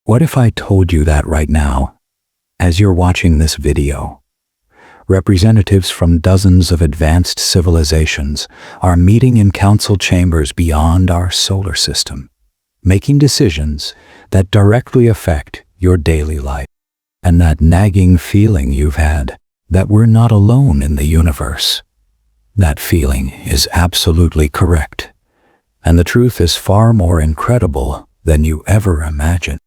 What if I told you that right now, as you're watching this video, representatives from dozens of advanced civilizations are meeting in council chambers beyond our solar system, making decisions that directly affect your daily life, and that nagging feeling you've had that we're not alone in the universe? That feeling is absolutely correct, and the truth is far more incredible than you ever imagined.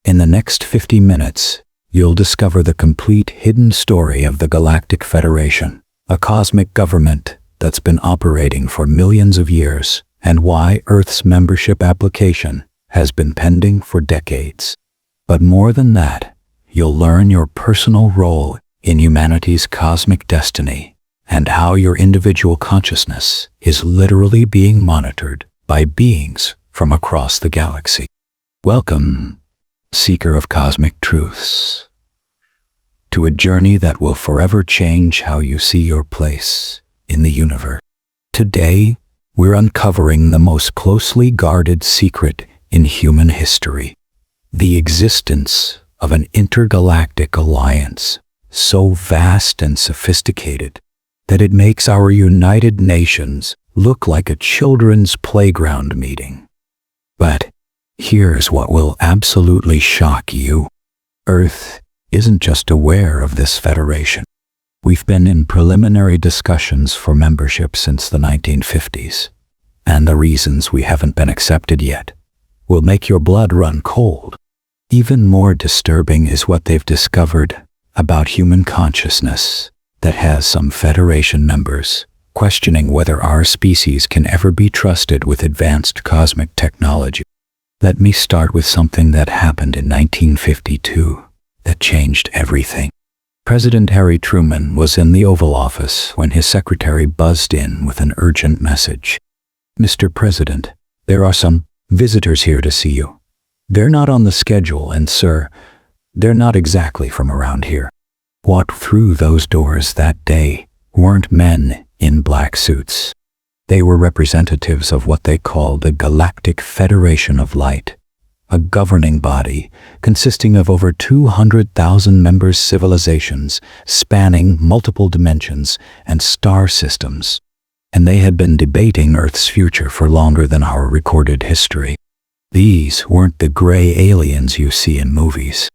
In the next 50 minutes, you'll discover the complete hidden story of the Galactic Federation, a cosmic government that's been operating for millions of years, and why Earth's membership application has been pending for decades. But more than that, you'll learn your personal role in humanity's cosmic destiny and how your individual consciousness is literally being monitored by beings from across the galaxy. Welcome, seeker of cosmic truths, to a journey that will forever change how you see your place in the universe. Today, we're uncovering the most closely guarded secret in human history, the existence of an intergalactic alliance so vast and sophisticated that it makes our United Nations look like a children's playground meeting. But here's what will absolutely shock you. Earth isn't just aware of this federation. We've been in preliminary discussions for membership since the 1950s, and the reasons we haven't been accepted yet will make your blood run cold. Even more disturbing is what they've discovered about human consciousness that has some Federation members questioning whether our species can ever be trusted with advanced cosmic technology. Let me start with something that happened in 1952 that changed everything. President Harry Truman was in the Oval Office when his secretary buzzed in with an urgent message. "Mr. President, there are some visitors here to see you. They're not on the schedule, and sir, they're not exactly from around here." What through those doors that day weren't men in black suits. They were representatives of what they call the Galactic Federation of Light, a governing body consisting of over 200,000 member civilizations spanning multiple dimensions and star systems. And they had been debating Earth's future for longer than our recorded history. These weren't the gray aliens you see in movies.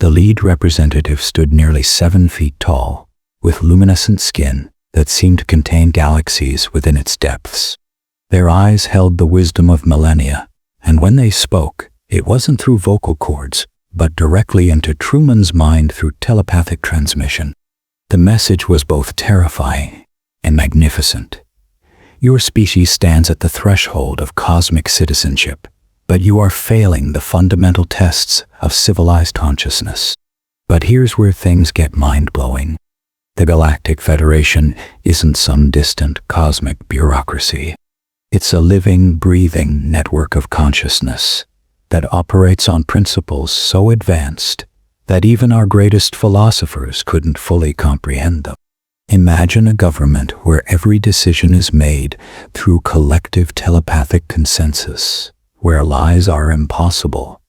The lead representative stood nearly 7 feet tall, with luminescent skin that seemed to contain galaxies within its depths. Their eyes held the wisdom of millennia, and when they spoke, it wasn't through vocal cords, but directly into Truman's mind through telepathic transmission. The message was both terrifying and magnificent. Your species stands at the threshold of cosmic citizenship, but you are failing the fundamental tests of civilized consciousness. But here's where things get mind-blowing. The Galactic Federation isn't some distant cosmic bureaucracy. It's a living, breathing network of consciousness that operates on principles so advanced that even our greatest philosophers couldn't fully comprehend them. Imagine a government where every decision is made through collective telepathic consensus, where lies are impossible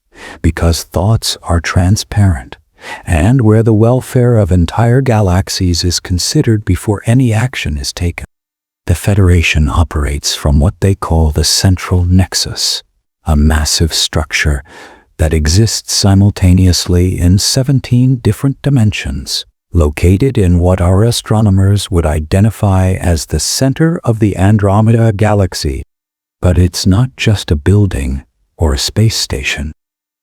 because thoughts are transparent, and where the welfare of entire galaxies is considered before any action is taken. The Federation operates from what they call the central nexus, a massive structure that exists simultaneously in 17 different dimensions, located in what our astronomers would identify as the center of the Andromeda Galaxy. But it's not just a building or a space station.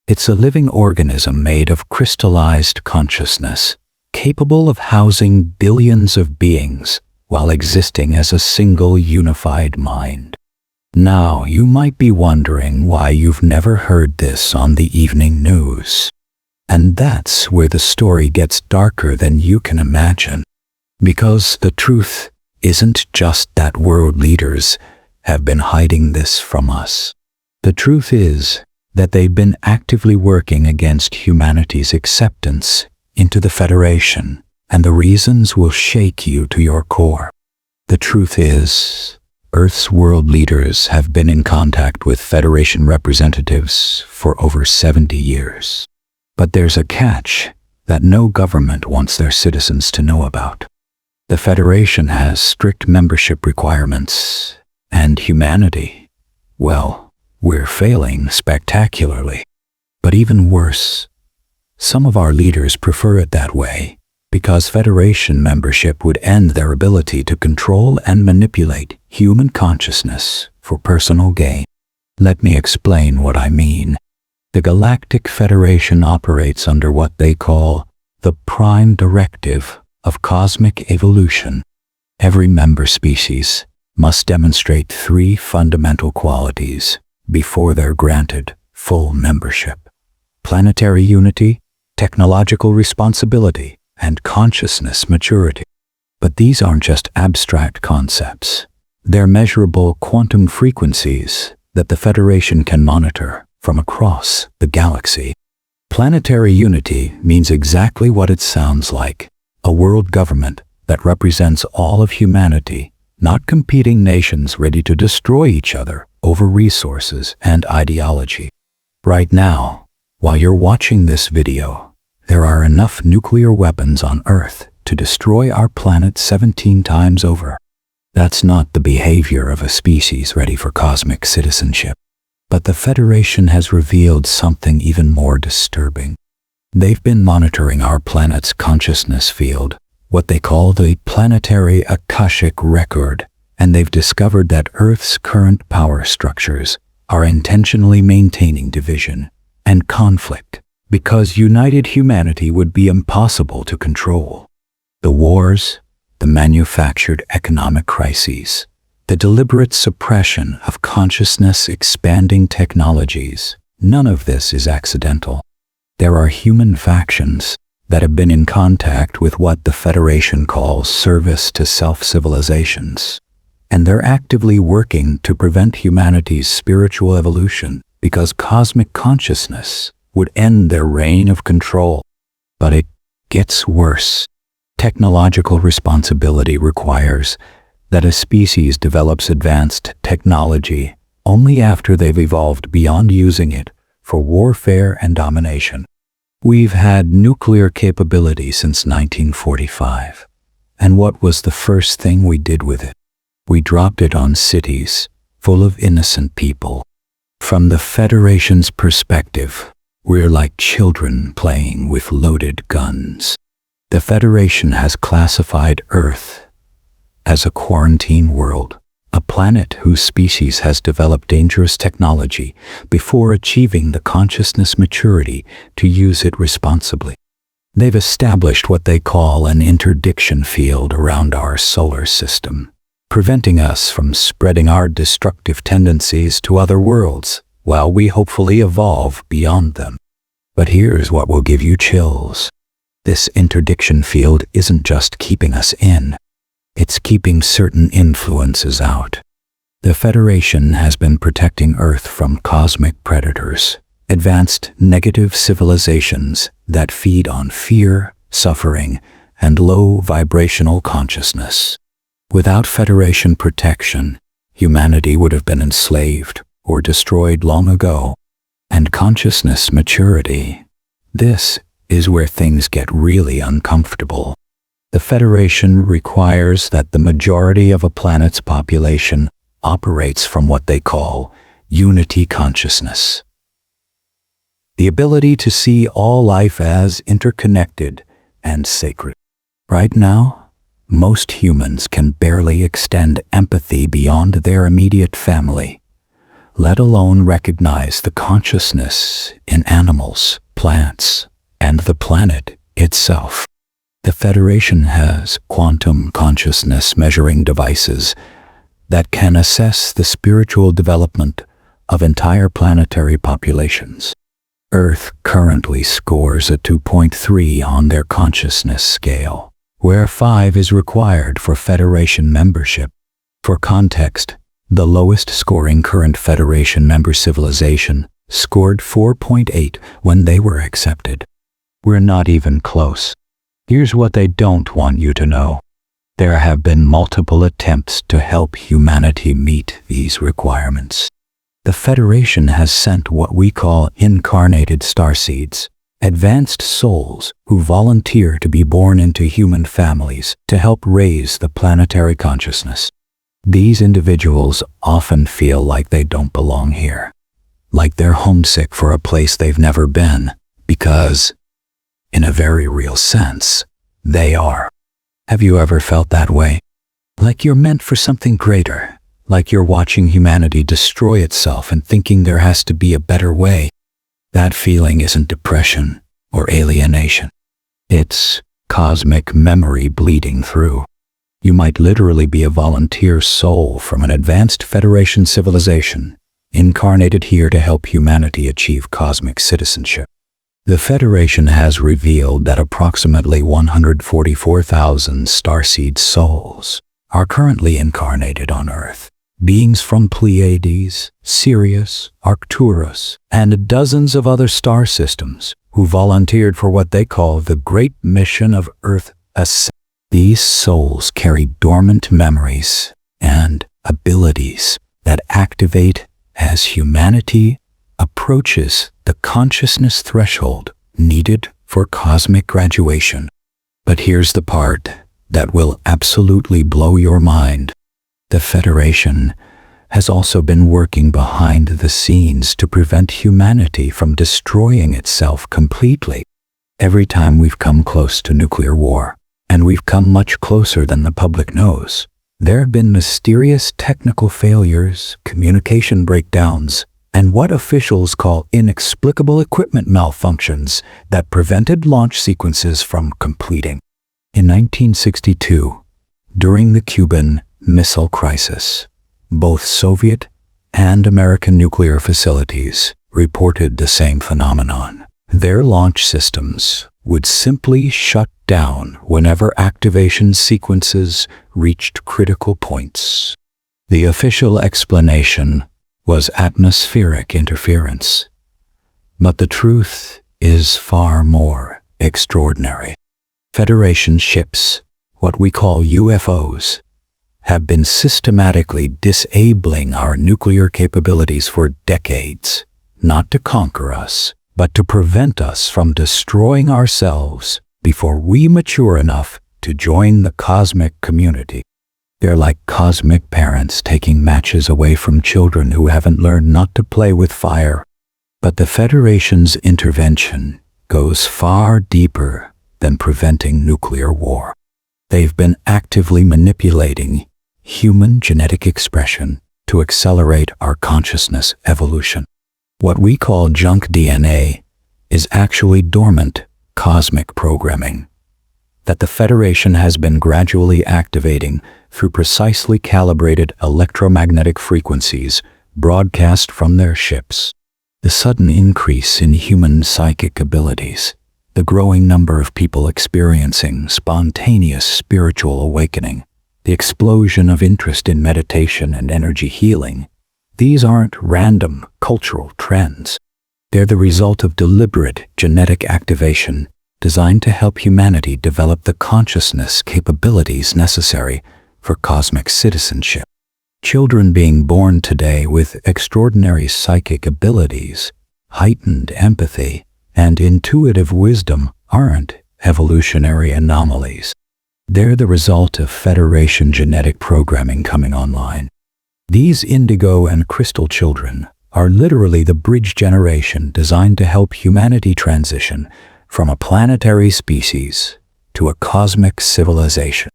It's a living organism made of crystallized consciousness, capable of housing billions of beings while existing as a single unified mind. Now, you might be wondering why you've never heard this on the evening news. And that's where the story gets darker than you can imagine. Because the truth isn't just that world leaders have been hiding this from us. The truth is that they've been actively working against humanity's acceptance into the Federation, and the reasons will shake you to your core. The truth is Earth's world leaders have been in contact with Federation representatives for over 70 years. But there's a catch that no government wants their citizens to know about. The Federation has strict membership requirements, and humanity, well, we're failing spectacularly. But even worse, some of our leaders prefer it that way because Federation membership would end their ability to control and manipulate human consciousness for personal gain. Let me explain what I mean. The Galactic Federation operates under what they call the Prime Directive of Cosmic Evolution. Every member species must demonstrate 3 fundamental qualities before they're granted full membership: planetary unity, technological responsibility, and consciousness maturity. But these aren't just abstract concepts. They're measurable quantum frequencies that the Federation can monitor from across the galaxy. Planetary unity means exactly what it sounds like: a world government that represents all of humanity, not competing nations ready to destroy each other over resources and ideology. Right now, while you're watching this video, there are enough nuclear weapons on Earth to destroy our planet 17 times over. That's not the behavior of a species ready for cosmic citizenship. But the Federation has revealed something even more disturbing. They've been monitoring our planet's consciousness field, what they call the planetary Akashic record, and they've discovered that Earth's current power structures are intentionally maintaining division and conflict because united humanity would be impossible to control. The wars, the manufactured economic crises, the deliberate suppression of consciousness-expanding technologies, none of this is accidental. There are human factions that have been in contact with what the Federation calls service to self-civilizations, and they're actively working to prevent humanity's spiritual evolution because cosmic consciousness would end their reign of control. But it gets worse. Technological responsibility requires that a species develops advanced technology only after they've evolved beyond using it for warfare and domination. We've had nuclear capability since 1945. And what was the first thing we did with it? We dropped it on cities full of innocent people. From the Federation's perspective, we're like children playing with loaded guns. The Federation has classified Earth as a quarantine world, a planet whose species has developed dangerous technology before achieving the consciousness maturity to use it responsibly. They've established what they call an interdiction field around our solar system, preventing us from spreading our destructive tendencies to other worlds while we hopefully evolve beyond them. But here's what will give you chills. This interdiction field isn't just keeping us in. It's keeping certain influences out. The Federation has been protecting Earth from cosmic predators, advanced negative civilizations that feed on fear, suffering, and low vibrational consciousness. Without Federation protection, humanity would have been enslaved or destroyed long ago. And consciousness maturity, this is where things get really uncomfortable. The Federation requires that the majority of a planet's population operates from what they call unity consciousness. The ability to see all life as interconnected and sacred. Right now, most humans can barely extend empathy beyond their immediate family, let alone recognize the consciousness in animals, plants, and the planet itself. The Federation has quantum consciousness measuring devices that can assess the spiritual development of entire planetary populations. Earth currently scores a 2.3 on their consciousness scale, where 5 is required for Federation membership. For context, the lowest scoring current Federation member civilization scored 4.8 when they were accepted. We're not even close. Here's what they don't want you to know. There have been multiple attempts to help humanity meet these requirements. The Federation has sent what we call incarnated starseeds, advanced souls who volunteer to be born into human families to help raise the planetary consciousness. These individuals often feel like they don't belong here, like they're homesick for a place they've never been, because, in a very real sense, they are. Have you ever felt that way? Like you're meant for something greater, like you're watching humanity destroy itself and thinking there has to be a better way. That feeling isn't depression or alienation. It's cosmic memory bleeding through. You might literally be a volunteer soul from an advanced Federation civilization, incarnated here to help humanity achieve cosmic citizenship. The Federation has revealed that approximately 144,000 starseed souls are currently incarnated on Earth. Beings from Pleiades, Sirius, Arcturus, and dozens of other star systems who volunteered for what they call the Great Mission of Earth Ascent. These souls carry dormant memories and abilities that activate as humanity approaches the consciousness threshold needed for cosmic graduation. But here's the part that will absolutely blow your mind. The Federation has also been working behind the scenes to prevent humanity from destroying itself completely. Every time we've come close to nuclear war, and we've come much closer than the public knows, there have been mysterious technical failures, communication breakdowns, and what officials call inexplicable equipment malfunctions that prevented launch sequences from completing. In 1962, during the Cuban Missile Crisis, both Soviet and American nuclear facilities reported the same phenomenon. Their launch systems would simply shut down whenever activation sequences reached critical points. The official explanation was atmospheric interference. But the truth is far more extraordinary. Federation ships, what we call UFOs, have been systematically disabling our nuclear capabilities for decades, not to conquer us, but to prevent us from destroying ourselves before we mature enough to join the cosmic community. They're like cosmic parents taking matches away from children who haven't learned not to play with fire. But the Federation's intervention goes far deeper than preventing nuclear war. They've been actively manipulating human genetic expression to accelerate our consciousness evolution. What we call junk DNA is actually dormant cosmic programming that the Federation has been gradually activating through precisely calibrated electromagnetic frequencies broadcast from their ships. The sudden increase in human psychic abilities, the growing number of people experiencing spontaneous spiritual awakening, the explosion of interest in meditation and energy healing, these aren't random cultural trends. They're the result of deliberate genetic activation designed to help humanity develop the consciousness capabilities necessary for cosmic citizenship. Children being born today with extraordinary psychic abilities, heightened empathy, and intuitive wisdom aren't evolutionary anomalies. They're the result of Federation genetic programming coming online. These indigo and crystal children are literally the bridge generation designed to help humanity transition from a planetary species to a cosmic civilization.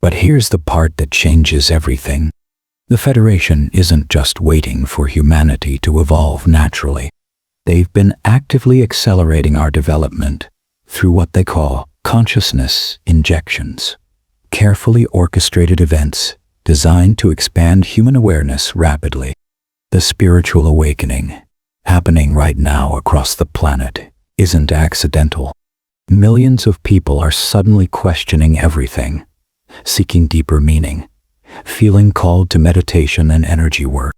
But here's the part that changes everything. The Federation isn't just waiting for humanity to evolve naturally. They've been actively accelerating our development through what they call consciousness injections, carefully orchestrated events designed to expand human awareness rapidly. The spiritual awakening happening right now across the planet isn't accidental. Millions of people are suddenly questioning everything, seeking deeper meaning, feeling called to meditation and energy work.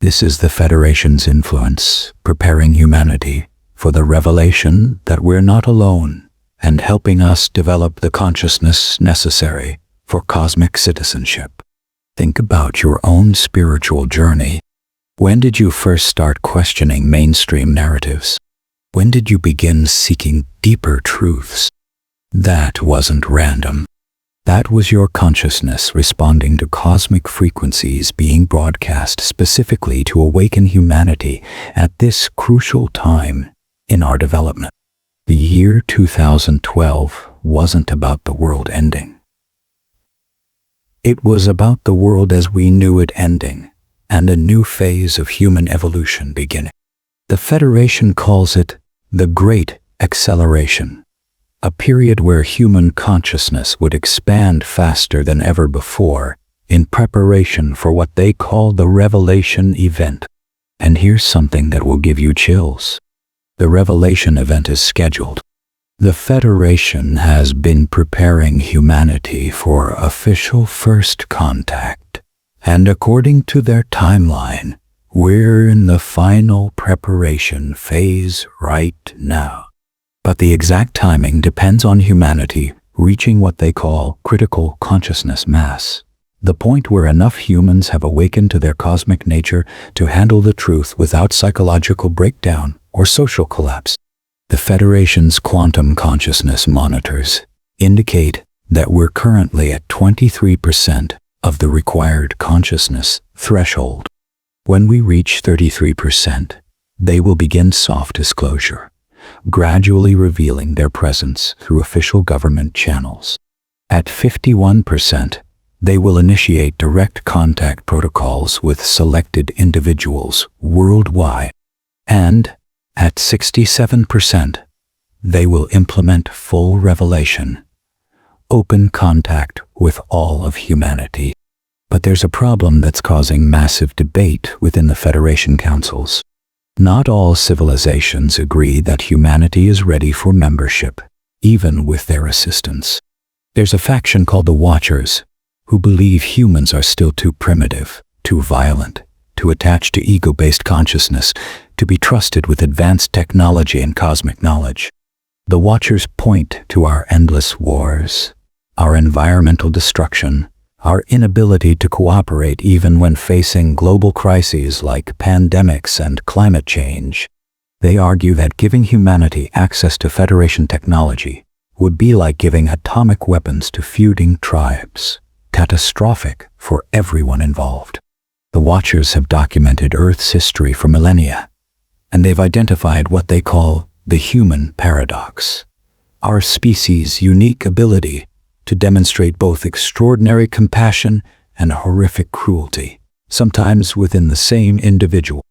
This is the Federation's influence, preparing humanity for the revelation that we're not alone and helping us develop the consciousness necessary for cosmic citizenship. Think about your own spiritual journey. When did you first start questioning mainstream narratives? When did you begin seeking deeper truths? That wasn't random. That was your consciousness responding to cosmic frequencies being broadcast specifically to awaken humanity at this crucial time in our development. The year 2012 wasn't about the world ending. It was about the world as we knew it ending, and a new phase of human evolution beginning. The Federation calls it the Great Acceleration, a period where human consciousness would expand faster than ever before in preparation for what they call the Revelation event. And here's something that will give you chills. The Revelation event is scheduled. The Federation has been preparing humanity for official first contact, and according to their timeline, we're in the final preparation phase right now. But the exact timing depends on humanity reaching what they call critical consciousness mass, the point where enough humans have awakened to their cosmic nature to handle the truth without psychological breakdown or social collapse. The Federation's quantum consciousness monitors indicate that we're currently at 23% of the required consciousness threshold. When we reach 33%, they will begin soft disclosure, gradually revealing their presence through official government channels. At 51%, they will initiate direct contact protocols with selected individuals worldwide. And at 67%, they will implement full revelation, open contact with all of humanity. But there's a problem that's causing massive debate within the Federation councils. Not all civilizations agree that humanity is ready for membership, even with their assistance. There's a faction called the Watchers, who believe humans are still too primitive, too violent, too attached to ego-based consciousness to be trusted with advanced technology and cosmic knowledge. The Watchers point to our endless wars, our environmental destruction, our inability to cooperate even when facing global crises like pandemics and climate change. They argue that giving humanity access to Federation technology would be like giving atomic weapons to feuding tribes, catastrophic for everyone involved. The Watchers have documented Earth's history for millennia, and they've identified what they call the human paradox, our species' unique ability to demonstrate both extraordinary compassion and horrific cruelty, sometimes within the same individual.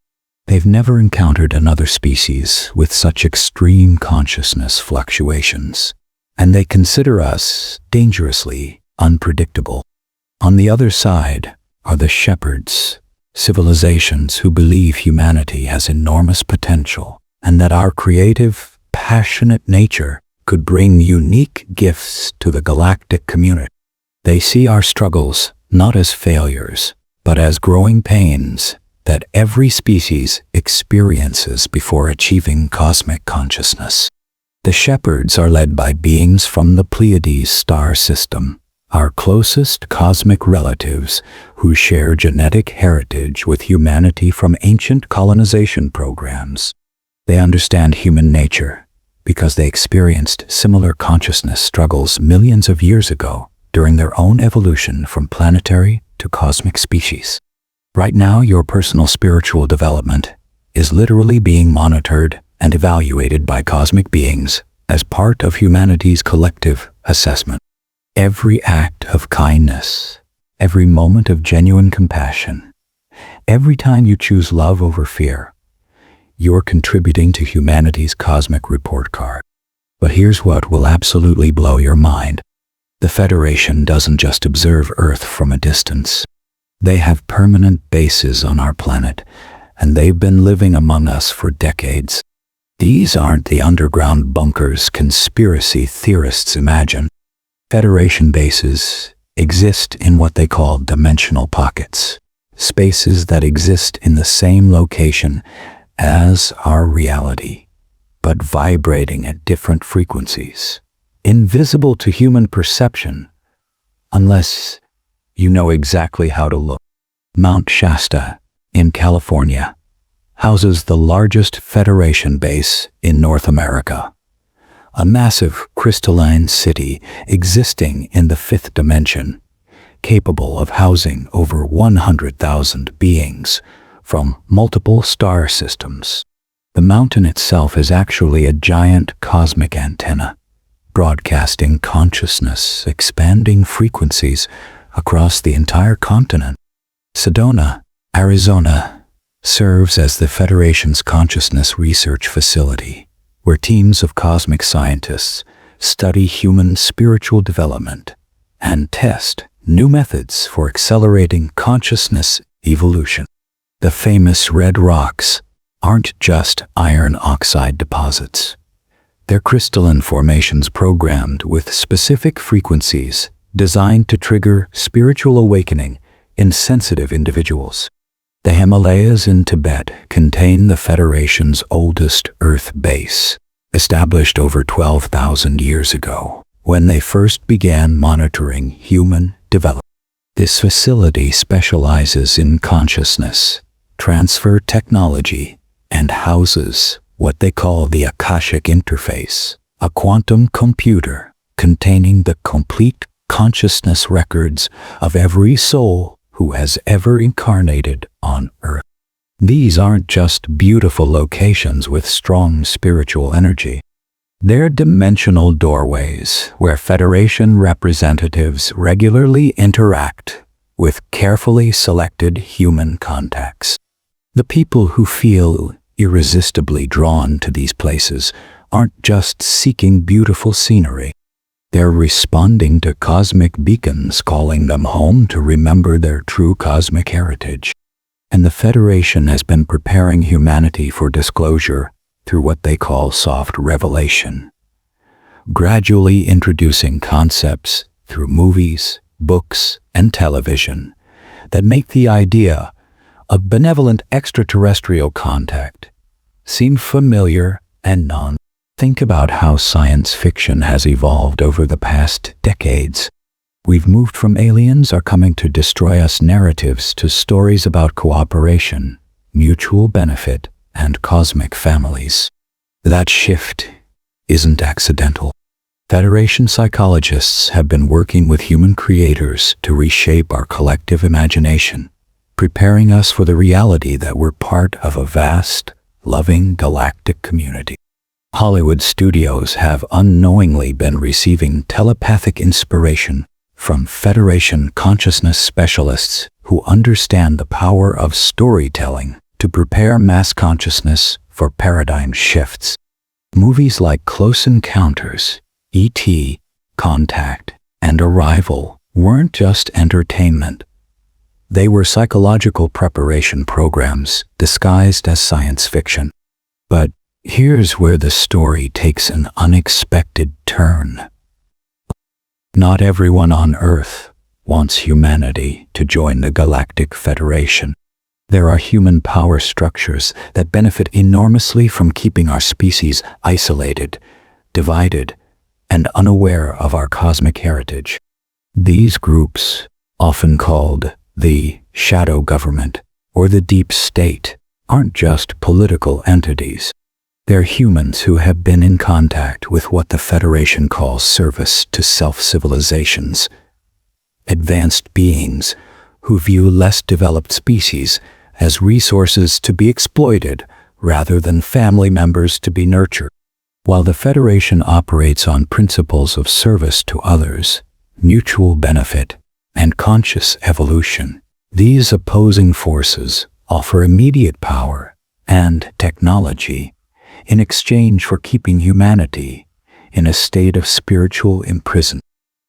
They've never encountered another species with such extreme consciousness fluctuations, and they consider us dangerously unpredictable. On the other side are the shepherds, civilizations who believe humanity has enormous potential and that our creative, passionate nature could bring unique gifts to the galactic community. They see our struggles not as failures, but as growing pains that every species experiences before achieving cosmic consciousness. The shepherds are led by beings from the Pleiades star system, our closest cosmic relatives who share genetic heritage with humanity from ancient colonization programs. They understand human nature because they experienced similar consciousness struggles millions of years ago during their own evolution from planetary to cosmic species. Right now, your personal spiritual development is literally being monitored and evaluated by cosmic beings as part of humanity's collective assessment. Every act of kindness, every moment of genuine compassion, every time you choose love over fear, you're contributing to humanity's cosmic report card. But here's what will absolutely blow your mind. The Federation doesn't just observe Earth from a distance. They have permanent bases on our planet, and they've been living among us for decades. These aren't the underground bunkers conspiracy theorists imagine. Federation bases exist in what they call dimensional pockets, spaces that exist in the same location as our reality, but vibrating at different frequencies, invisible to human perception, unless you know exactly how to look. Mount Shasta, in California, houses the largest Federation base in North America, a massive crystalline city existing in the fifth dimension, capable of housing over 100,000 beings from multiple star systems. The mountain itself is actually a giant cosmic antenna, broadcasting consciousness, expanding frequencies across the entire continent. Sedona, Arizona, serves as the Federation's consciousness research facility, where teams of cosmic scientists study human spiritual development and test new methods for accelerating consciousness evolution. The famous red rocks aren't just iron oxide deposits. They're crystalline formations programmed with specific frequencies designed to trigger spiritual awakening in sensitive individuals. The Himalayas in Tibet contain the Federation's oldest Earth base, established over 12,000 years ago, when they first began monitoring human development. This facility specializes in consciousness transfer technology and houses what they call the Akashic Interface, a quantum computer containing the complete consciousness records of every soul who has ever incarnated on Earth. These aren't just beautiful locations with strong spiritual energy. They're dimensional doorways where Federation representatives regularly interact with carefully selected human contacts. The people who feel irresistibly drawn to these places aren't just seeking beautiful scenery. They're responding to cosmic beacons calling them home to remember their true cosmic heritage. And the Federation has been preparing humanity for disclosure through what they call soft revelation, gradually introducing concepts through movies, books, and television that make the idea of benevolent extraterrestrial contact seem familiar and non. Think about how science fiction has evolved over the past decades. We've moved from aliens are coming to destroy us narratives to stories about cooperation, mutual benefit, and cosmic families. That shift isn't accidental. Federation psychologists have been working with human creators to reshape our collective imagination, preparing us for the reality that we're part of a vast, loving galactic community. Hollywood studios have unknowingly been receiving telepathic inspiration from Federation consciousness specialists who understand the power of storytelling to prepare mass consciousness for paradigm shifts. Movies like Close Encounters, E.T., Contact, and Arrival weren't just entertainment. They were psychological preparation programs disguised as science fiction. But here's where the story takes an unexpected turn. Not everyone on Earth wants humanity to join the Galactic Federation. There are human power structures that benefit enormously from keeping our species isolated, divided, and unaware of our cosmic heritage. These groups, often called the shadow government or the deep state, aren't just political entities. They're humans who have been in contact with what the Federation calls service to self-civilizations, advanced beings who view less developed species as resources to be exploited rather than family members to be nurtured. While the Federation operates on principles of service to others, mutual benefit, and conscious evolution, these opposing forces offer immediate power and technology in exchange for keeping humanity in a state of spiritual imprisonment.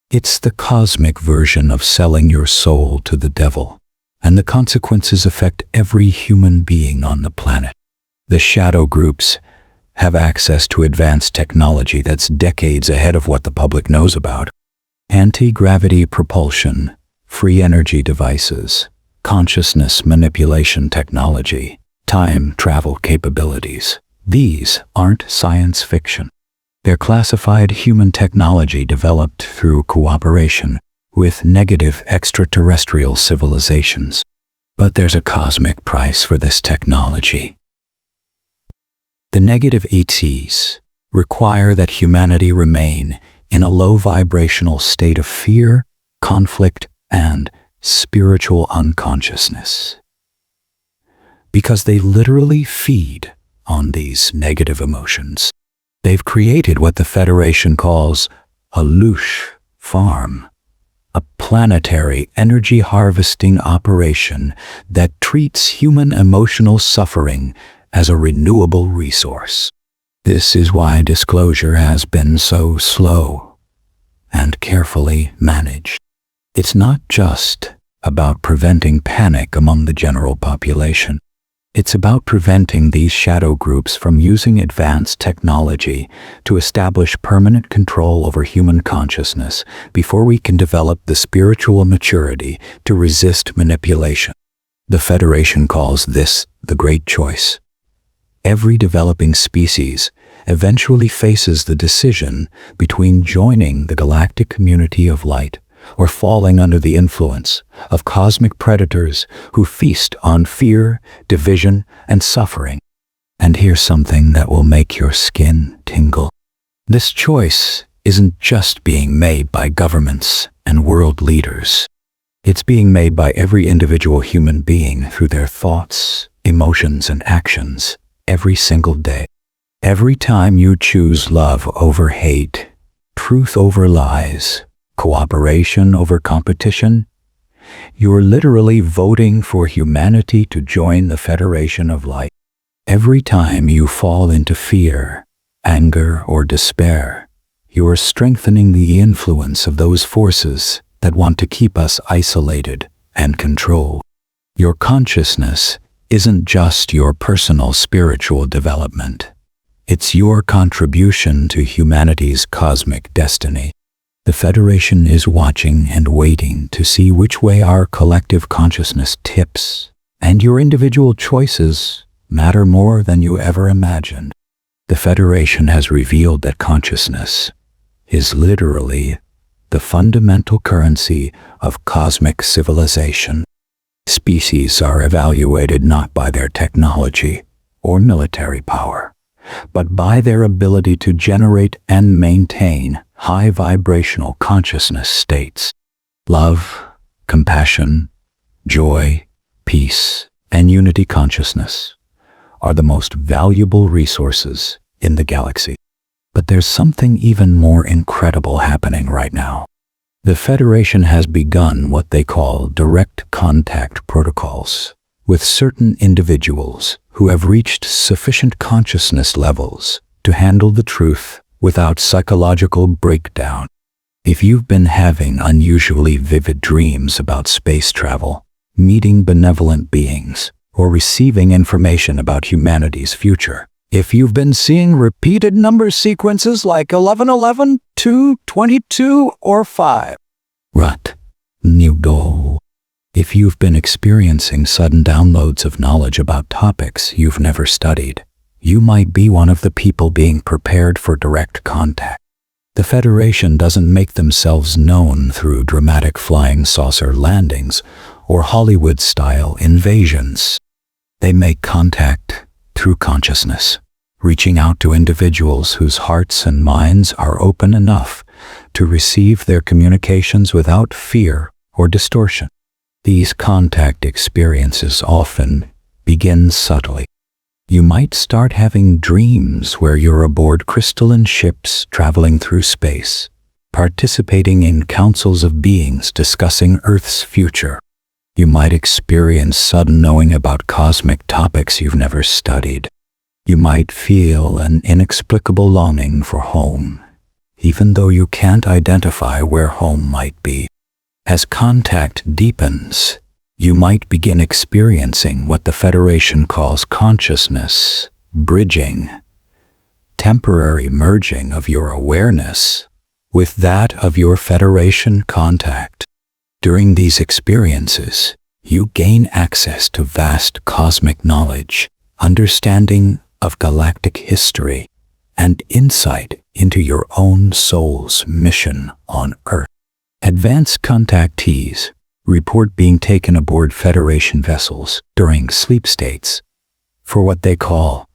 It's the cosmic version of selling your soul to the devil, and the consequences affect every human being on the planet. The shadow groups have access to advanced technology that's decades ahead of what the public knows about. Anti-gravity propulsion, free energy devices, consciousness manipulation technology, time travel capabilities. These aren't science fiction. They're classified human technology developed through cooperation with negative extraterrestrial civilizations. But there's a cosmic price for this technology. The negative ETs require that humanity remain in a low vibrational state of fear, conflict, and spiritual unconsciousness. Because they literally feed on these negative emotions. They've created what the Federation calls a loosh farm, a planetary energy harvesting operation that treats human emotional suffering as a renewable resource. This is why disclosure has been so slow and carefully managed. It's not just about preventing panic among the general population. It's about preventing these shadow groups from using advanced technology to establish permanent control over human consciousness before we can develop the spiritual maturity to resist manipulation. The Federation calls this the Great Choice. Every developing species eventually faces the decision between joining the galactic community of light or falling under the influence of cosmic predators who feast on fear, division, and suffering. And here's something that will make your skin tingle. This choice isn't just being made by governments and world leaders. It's being made by every individual human being through their thoughts, emotions, and actions every single day. Every time you choose love over hate, truth over lies, cooperation over competition, you're literally voting for humanity to join the Federation of Light. Every time you fall into fear, anger, or despair, you are strengthening the influence of those forces that want to keep us isolated and controlled. Your consciousness isn't just your personal spiritual development. It's your contribution to humanity's cosmic destiny. The Federation is watching and waiting to see which way our collective consciousness tips, and your individual choices matter more than you ever imagined. The Federation has revealed that consciousness is literally the fundamental currency of cosmic civilization. Species are evaluated not by their technology or military power, but by their ability to generate and maintain high vibrational consciousness states. Love, compassion, joy, peace, and unity consciousness are the most valuable resources in the galaxy. But there's something even more incredible happening right now. The Federation has begun what they call direct contact protocols with certain individuals who have reached sufficient consciousness levels to handle the truth without psychological breakdown. If you've been having unusually vivid dreams about space travel, meeting benevolent beings, or receiving information about humanity's future, if you've been seeing repeated number sequences like 1111, 2, 22, or 5, Rut, Nudo. If you've been experiencing sudden downloads of knowledge about topics you've never studied, you might be one of the people being prepared for direct contact. The Federation doesn't make themselves known through dramatic flying saucer landings or Hollywood-style invasions. They make contact through consciousness, reaching out to individuals whose hearts and minds are open enough to receive their communications without fear or distortion. These contact experiences often begin subtly. You might start having dreams where you're aboard crystalline ships traveling through space, participating in councils of beings discussing Earth's future. You might experience sudden knowing about cosmic topics you've never studied. You might feel an inexplicable longing for home, even though you can't identify where home might be. As contact deepens, you might begin experiencing what the Federation calls consciousness bridging, temporary merging of your awareness with that of your Federation contact. During these experiences, you gain access to vast cosmic knowledge, understanding of galactic history, and insight into your own soul's mission on Earth. Advanced contactees report being taken aboard Federation vessels during sleep states for what they call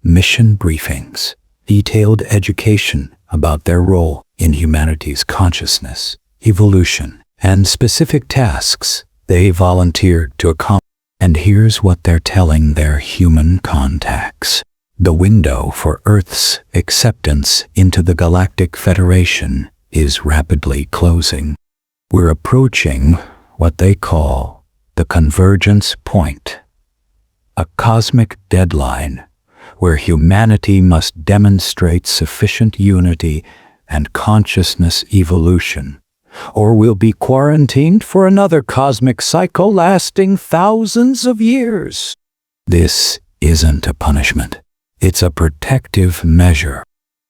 mission briefings, detailed education about their role in humanity's consciousness, evolution, and specific tasks they volunteered to accomplish. And here's what they're telling their human contacts. The window for Earth's acceptance into the Galactic Federation is rapidly closing. We're approaching what they call the convergence point, a cosmic deadline where humanity must demonstrate sufficient unity and consciousness evolution, or we'll be quarantined for another cosmic cycle lasting thousands of years. This isn't a punishment. It's a protective measure.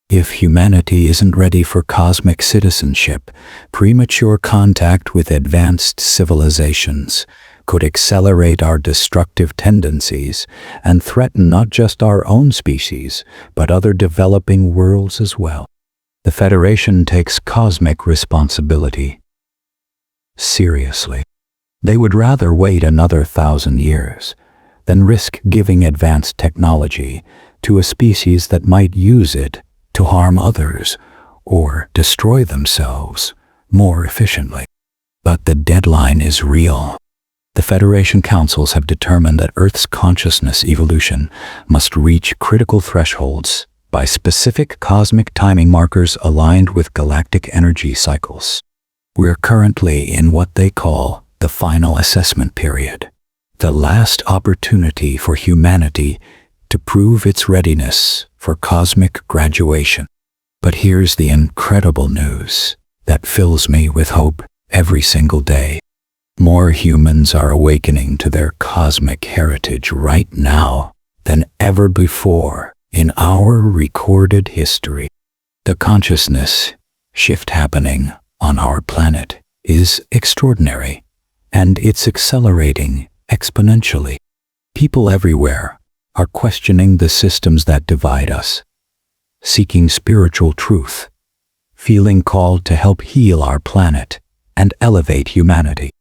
If humanity isn't ready for cosmic citizenship, premature contact with advanced civilizations could accelerate our destructive tendencies and threaten not just our own species, but other developing worlds as well. The Federation takes cosmic responsibility seriously. They would rather wait another 1,000 years than risk giving advanced technology to a species that might use it to harm others or destroy themselves more efficiently. But the deadline is real. The Federation councils have determined that Earth's consciousness evolution must reach critical thresholds by specific cosmic timing markers aligned with galactic energy cycles. We're currently in what they call the final assessment period, the last opportunity for humanity to prove its readiness for cosmic graduation. But here's the incredible news that fills me with hope every single day. More humans are awakening to their cosmic heritage right now than ever before in our recorded history. The consciousness shift happening on our planet is extraordinary, and it's accelerating exponentially. People everywhere are questioning the systems that divide us, seeking spiritual truth, feeling called to help heal our planet and elevate humanity.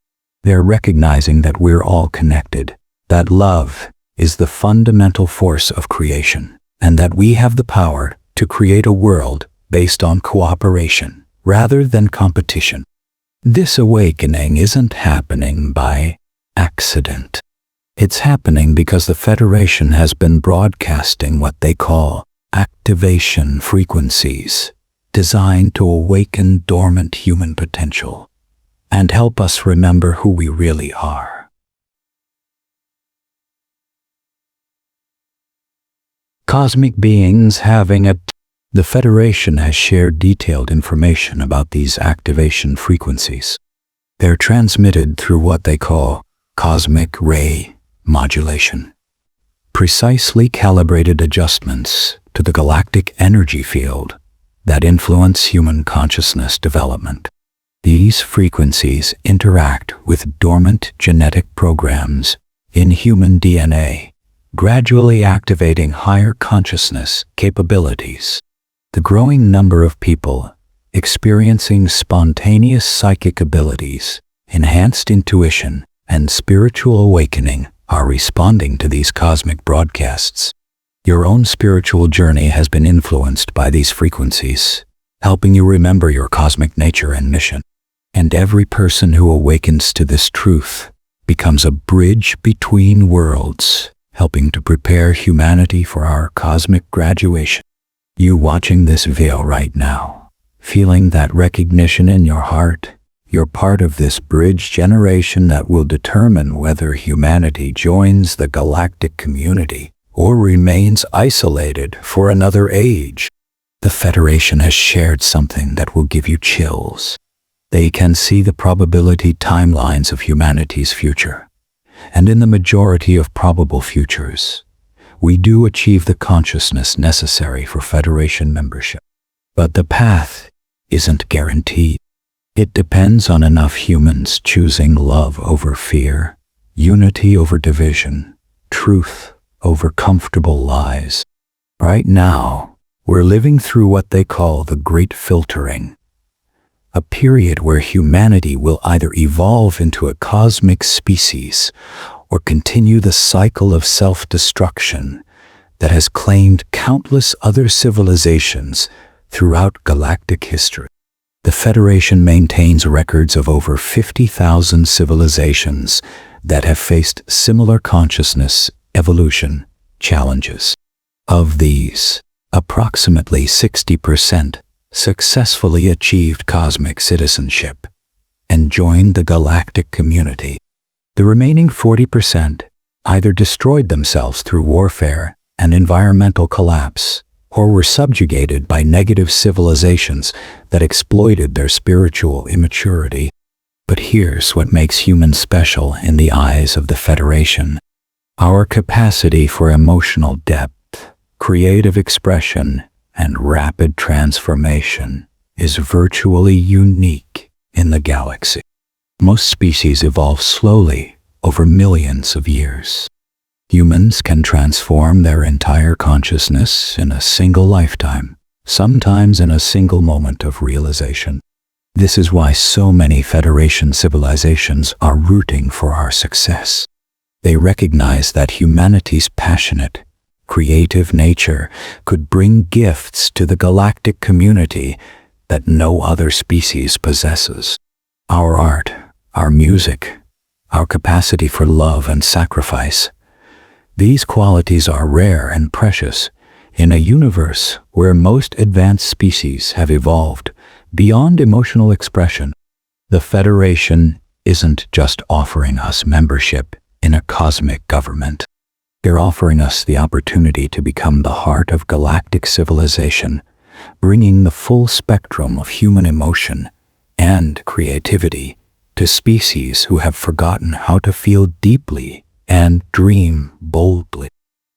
They're recognizing that we're all connected, that love is the fundamental force of creation, and that we have the power to create a world based on cooperation rather than competition. This awakening isn't happening by accident. It's happening because the Federation has been broadcasting what they call activation frequencies, designed to awaken dormant human potential and help us remember who we really are. Cosmic beings having The Federation has shared detailed information about these activation frequencies. They're transmitted through what they call cosmic ray modulation, precisely calibrated adjustments to the galactic energy field that influence human consciousness development. These frequencies interact with dormant genetic programs in human DNA, gradually activating higher consciousness capabilities. The growing number of people experiencing spontaneous psychic abilities, enhanced intuition, and spiritual awakening are responding to these cosmic broadcasts. Your own spiritual journey has been influenced by these frequencies, helping you remember your cosmic nature and mission. And every person who awakens to this truth becomes a bridge between worlds, helping to prepare humanity for our cosmic graduation. You watching this video right now, feeling that recognition in your heart, you're part of this bridge generation that will determine whether humanity joins the galactic community or remains isolated for another age. The Federation has shared something that will give you chills. They can see the probability timelines of humanity's future. And in the majority of probable futures, we do achieve the consciousness necessary for Federation membership. But the path isn't guaranteed. It depends on enough humans choosing love over fear, unity over division, truth over comfortable lies. Right now, we're living through what they call the Great Filtering, a period where humanity will either evolve into a cosmic species or continue the cycle of self-destruction that has claimed countless other civilizations throughout galactic history. The Federation maintains records of over 50,000 civilizations that have faced similar consciousness evolution challenges. Of these, approximately 60% successfully achieved cosmic citizenship and joined the galactic community. The remaining 40% either destroyed themselves through warfare and environmental collapse, or were subjugated by negative civilizations that exploited their spiritual immaturity. But here's what makes humans special in the eyes of the Federation. Our capacity for emotional depth, creative expression, and rapid transformation is virtually unique in the galaxy. Most species evolve slowly over millions of years. Humans can transform their entire consciousness in a single lifetime, sometimes in a single moment of realization. This is why so many Federation civilizations are rooting for our success. They recognize that humanity's passionate, creative nature could bring gifts to the galactic community that no other species possesses. Our art, our music, our capacity for love and sacrifice. These qualities are rare and precious in a universe where most advanced species have evolved beyond emotional expression. The Federation isn't just offering us membership in a cosmic government. They're offering us the opportunity to become the heart of galactic civilization, bringing the full spectrum of human emotion and creativity to species who have forgotten how to feel deeply and dream boldly.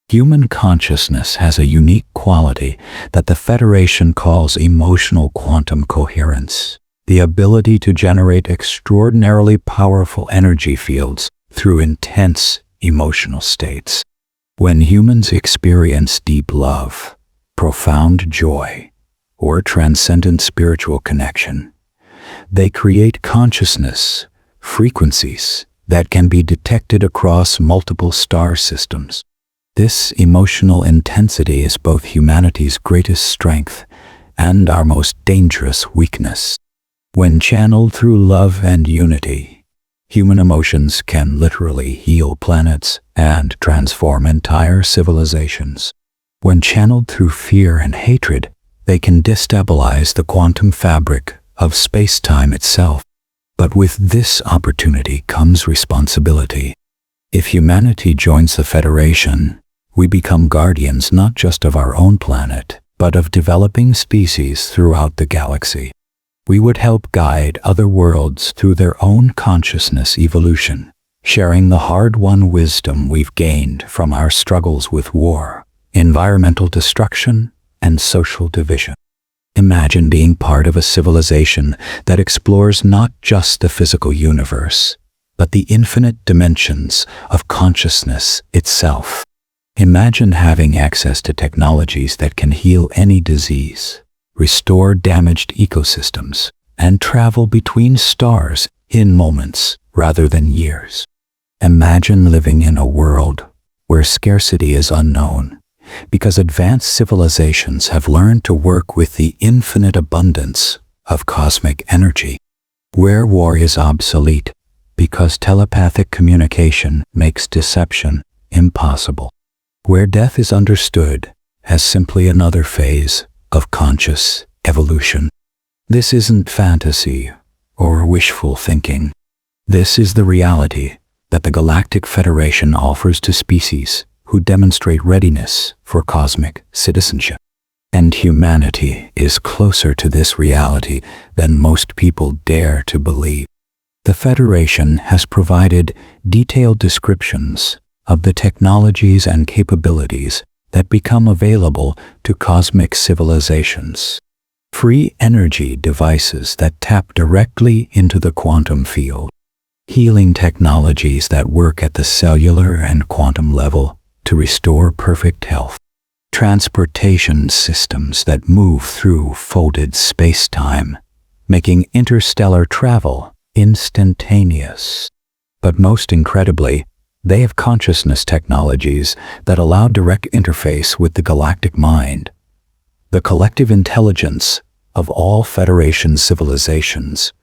Human consciousness has a unique quality that the Federation calls emotional quantum coherence, the ability to generate extraordinarily powerful energy fields through intense emotional states. When humans experience deep love, profound joy, or transcendent spiritual connection, they create consciousness, frequencies that can be detected across multiple star systems. This emotional intensity is both humanity's greatest strength and our most dangerous weakness. When channeled through love and unity, human emotions can literally heal planets and transform entire civilizations. When channeled through fear and hatred, they can destabilize the quantum fabric of space-time itself. But with this opportunity comes responsibility. If humanity joins the Federation, we become guardians not just of our own planet, but of developing species throughout the galaxy. We would help guide other worlds through their own consciousness evolution, sharing the hard-won wisdom we've gained from our struggles with war, environmental destruction, and social division. Imagine being part of a civilization that explores not just the physical universe, but the infinite dimensions of consciousness itself. Imagine having access to technologies that can heal any disease, restore damaged ecosystems, and travel between stars in moments rather than years. Imagine living in a world where scarcity is unknown, because advanced civilizations have learned to work with the infinite abundance of cosmic energy. Where war is obsolete, because telepathic communication makes deception impossible. Where death is understood as simply another phase of conscious evolution. This isn't fantasy or wishful thinking. This is the reality that the Galactic Federation offers to species who demonstrate readiness for cosmic citizenship. And humanity is closer to this reality than most people dare to believe. The Federation has provided detailed descriptions of the technologies and capabilities that become available to cosmic civilizations. Free energy devices that tap directly into the quantum field. Healing technologies that work at the cellular and quantum level to restore perfect health. Transportation systems that move through folded space-time, making interstellar travel instantaneous. But most incredibly, they have consciousness technologies that allow direct interface with the galactic mind, the collective intelligence of all Federation civilizations,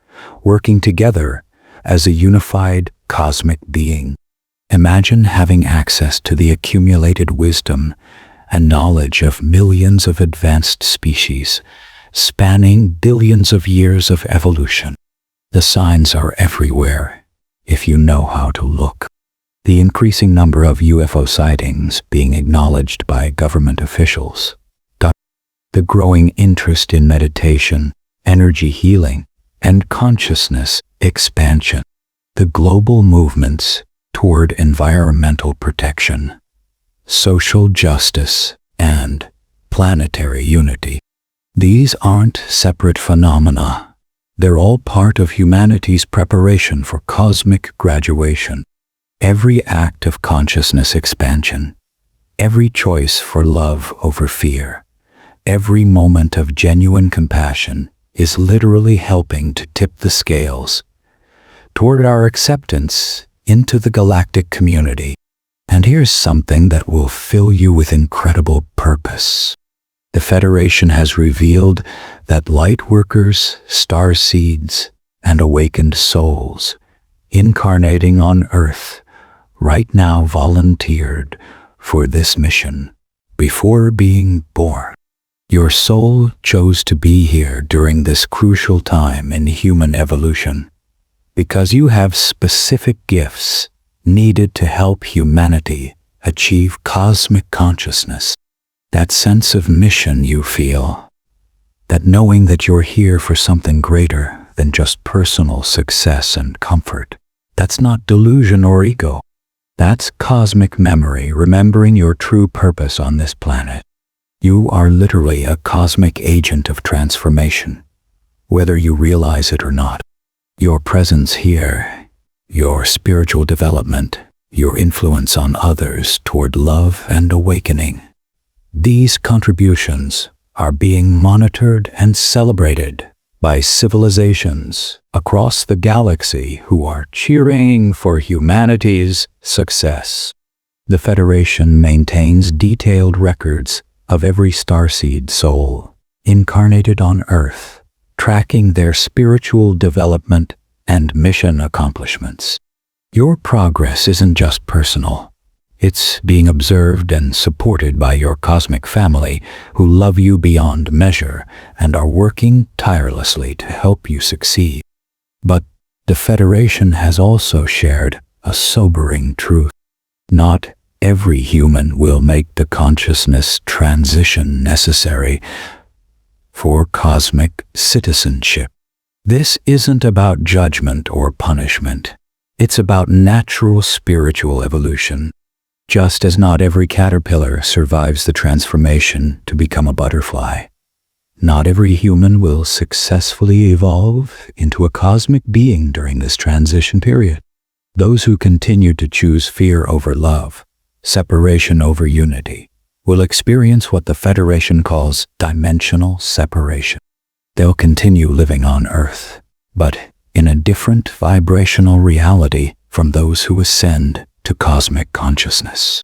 working together as a unified cosmic being. Imagine having access to the accumulated wisdom and knowledge of millions of advanced species, spanning billions of years of evolution. The signs are everywhere, if you know how to look. The increasing number of UFO sightings being acknowledged by government officials. The growing interest in meditation, energy healing, and consciousness expansion. The global movements toward environmental protection, social justice, and planetary unity. These aren't separate phenomena. They're all part of humanity's preparation for cosmic graduation. Every act of consciousness expansion, every choice for love over fear, every moment of genuine compassion is literally helping to tip the scales toward our acceptance into the galactic community. And here's something that will fill you with incredible purpose. The Federation has revealed that light workers, starseeds, and awakened souls incarnating on Earth right now volunteered for this mission before being born. Your soul chose to be here during this crucial time in human evolution because you have specific gifts needed to help humanity achieve cosmic consciousness. That sense of mission you feel, that knowing that you're here for something greater than just personal success and comfort, that's not delusion or ego. That's cosmic memory, remembering your true purpose on this planet. You are literally a cosmic agent of transformation, whether you realize it or not. Your presence here, your spiritual development, your influence on others toward love and awakening. These contributions are being monitored and celebrated by civilizations across the galaxy who are cheering for humanity's success. The Federation maintains detailed records of every starseed soul incarnated on Earth, tracking their spiritual development and mission accomplishments. Your progress isn't just personal. It's being observed and supported by your cosmic family who love you beyond measure and are working tirelessly to help you succeed. But the Federation has also shared a sobering truth. Not every human will make the consciousness transition necessary for cosmic citizenship. This isn't about judgment or punishment. It's about natural spiritual evolution. Just as not every caterpillar survives the transformation to become a butterfly, not every human will successfully evolve into a cosmic being during this transition period. Those who continue to choose fear over love, separation over unity, will experience what the Federation calls dimensional separation. They'll continue living on Earth, but in a different vibrational reality from those who ascend to cosmic consciousness.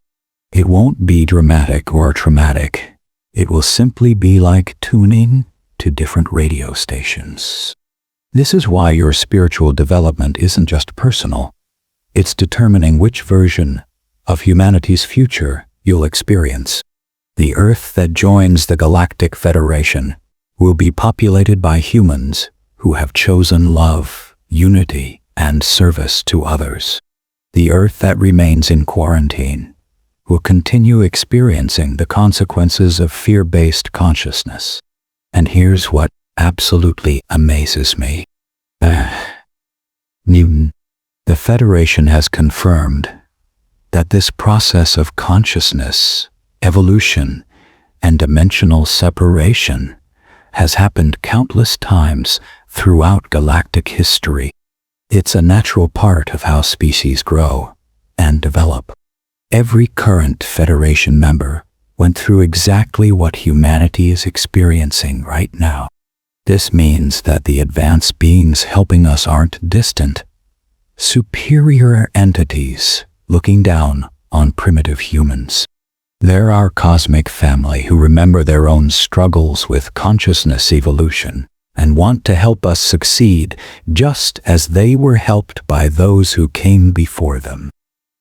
It won't be dramatic or traumatic. It will simply be like tuning to different radio stations. This is why your spiritual development isn't just personal. It's determining which version of humanity's future you'll experience. The Earth that joins the Galactic Federation will be populated by humans who have chosen love, unity, and service to others. The Earth that remains in quarantine will continue experiencing the consequences of fear-based consciousness. And here's what absolutely amazes me. Newton, the Federation has confirmed that this process of consciousness, evolution, and dimensional separation has happened countless times throughout galactic history. It's a natural part of how species grow and develop. Every current Federation member went through exactly what humanity is experiencing right now. This means that the advanced beings helping us aren't distant, superior entities looking down on primitive humans. They're our cosmic family who remember their own struggles with consciousness evolution and want to help us succeed just as they were helped by those who came before them.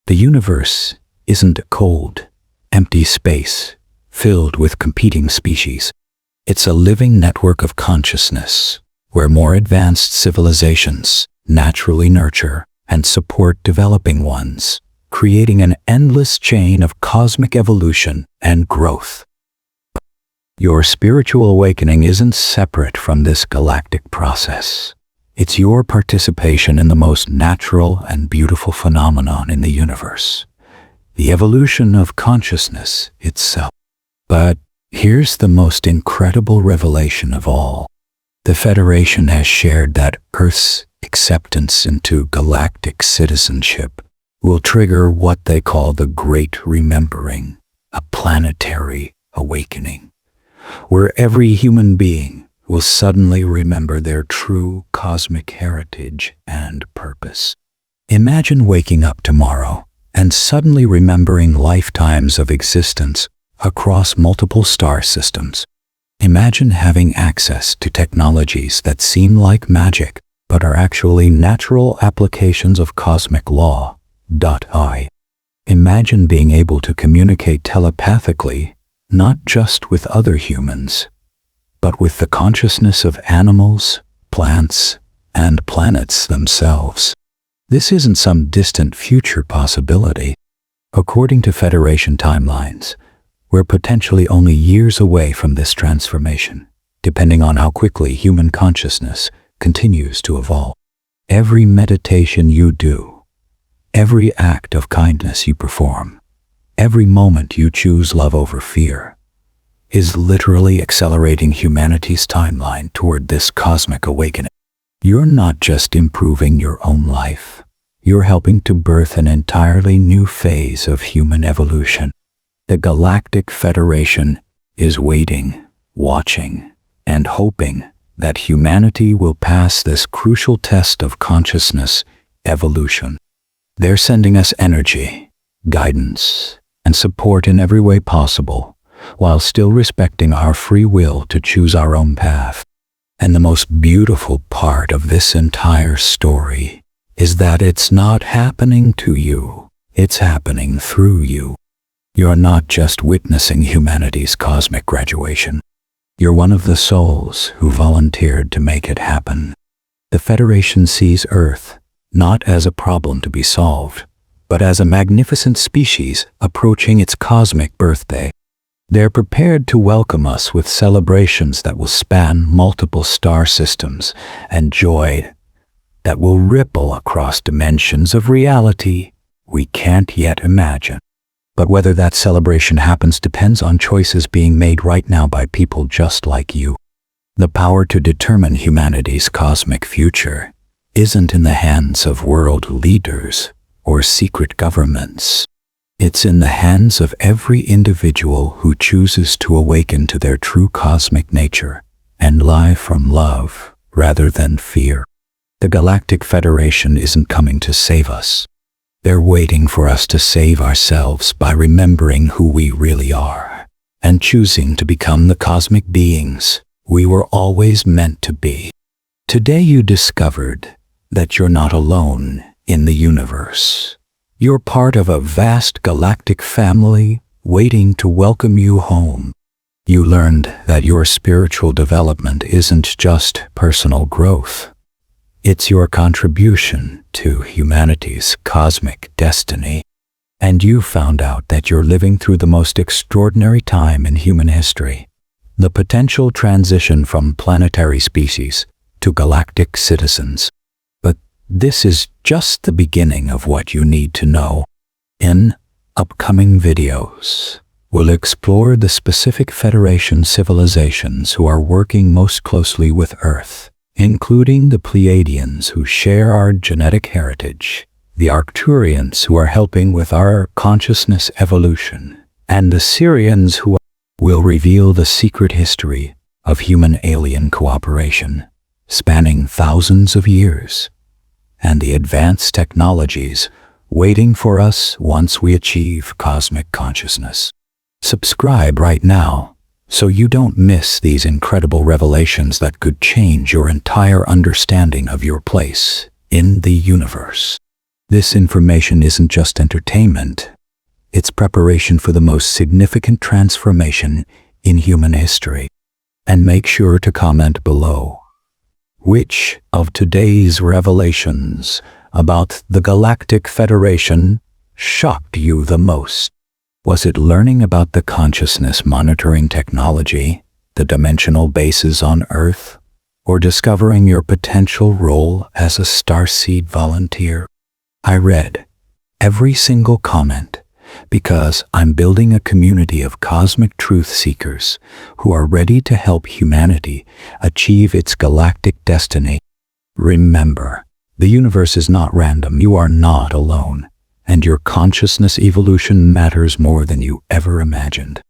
The universe isn't a cold, empty space filled with competing species. It's a living network of consciousness where more advanced civilizations naturally nurture and support developing ones, creating an endless chain of cosmic evolution and growth. Your spiritual awakening isn't separate from this galactic process. It's your participation in the most natural and beautiful phenomenon in the universe, the evolution of consciousness itself. But here's the most incredible revelation of all. The Federation has shared that Earth's acceptance into galactic citizenship will trigger what they call the Great Remembering, a planetary awakening, where every human being will suddenly remember their true cosmic heritage and purpose. Imagine waking up tomorrow and suddenly remembering lifetimes of existence across multiple star systems. Imagine having access to technologies that seem like magic, but are actually natural applications of cosmic law. Imagine being able to communicate telepathically, not just with other humans, but with the consciousness of animals, plants, and planets themselves. This isn't some distant future possibility. According to Federation timelines, we're potentially only years away from this transformation, depending on how quickly human consciousness continues to evolve. Every meditation you do, every act of kindness you perform, every moment you choose love over fear, is literally accelerating humanity's timeline toward this cosmic awakening. You're not just improving your own life, you're helping to birth an entirely new phase of human evolution. The Galactic Federation is waiting, watching, and hoping that humanity will pass this crucial test of consciousness evolution. They're sending us energy, guidance, and support in every way possible, while still respecting our free will to choose our own path. And the most beautiful part of this entire story is that it's not happening to you, it's happening through you. You're not just witnessing humanity's cosmic graduation. You're one of the souls who volunteered to make it happen. The Federation sees Earth not as a problem to be solved, but as a magnificent species approaching its cosmic birthday. They're prepared to welcome us with celebrations that will span multiple star systems and joy that will ripple across dimensions of reality we can't yet imagine. But whether that celebration happens depends on choices being made right now by people just like you. The power to determine humanity's cosmic future isn't in the hands of world leaders or secret governments. It's in the hands of every individual who chooses to awaken to their true cosmic nature and live from love rather than fear. The Galactic Federation isn't coming to save us. They're waiting for us to save ourselves by remembering who we really are and choosing to become the cosmic beings we were always meant to be. Today you discovered that you're not alone in the universe. You're part of a vast galactic family waiting to welcome you home. You learned that your spiritual development isn't just personal growth. It's your contribution to humanity's cosmic destiny. And you found out that you're living through the most extraordinary time in human history, the potential transition from planetary species to galactic citizens. But this is just the beginning of what you need to know. In upcoming videos, we'll explore the specific Federation civilizations who are working most closely with Earth, including the Pleiadians who share our genetic heritage, the Arcturians who are helping with our consciousness evolution, and the Syrians who will reveal the secret history of human-alien cooperation, spanning thousands of years, and the advanced technologies waiting for us once we achieve cosmic consciousness. Subscribe right now so you don't miss these incredible revelations that could change your entire understanding of your place in the universe. This information isn't just entertainment, it's preparation for the most significant transformation in human history. And make sure to comment below. Which of today's revelations about the Galactic Federation shocked you the most? Was it learning about the consciousness monitoring technology, the dimensional bases on Earth, or discovering your potential role as a starseed volunteer? I read every single comment because I'm building a community of cosmic truth seekers who are ready to help humanity achieve its galactic destiny. Remember, the universe is not random. You are not alone, and your consciousness evolution matters more than you ever imagined.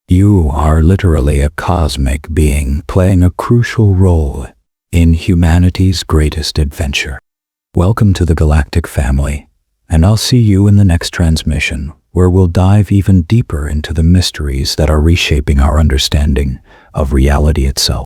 You are literally a cosmic being playing a crucial role in humanity's greatest adventure. Welcome to the Galactic family, and I'll see you in the next transmission, where we'll dive even deeper into the mysteries that are reshaping our understanding of reality itself.